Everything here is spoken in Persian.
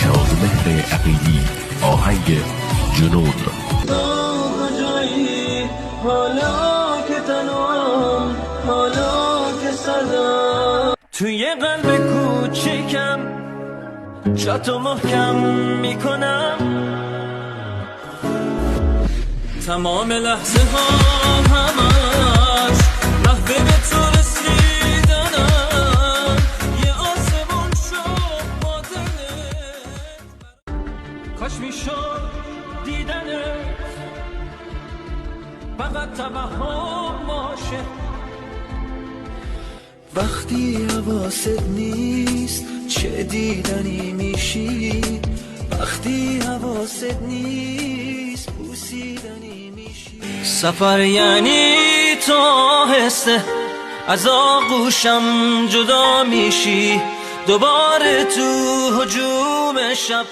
شادمهر عقیلی، آهنگ جنون. حالا که تنام، حالا که سردم، توی قلب کوچیکم جاتو محکم میکنم. تمام لحظه ها همش محو به تو رسیدنم. یه آسمون شد با دلت، کاش میشد دیدنت فقط توهم باشه. وقتی حواست نیست چه دیدنی میشی، وقتی حواست نیست بوسیدنی میشی. سفر یعنی تو آهسته از آغوشم جدا میشی، دوباره تو هجوم شب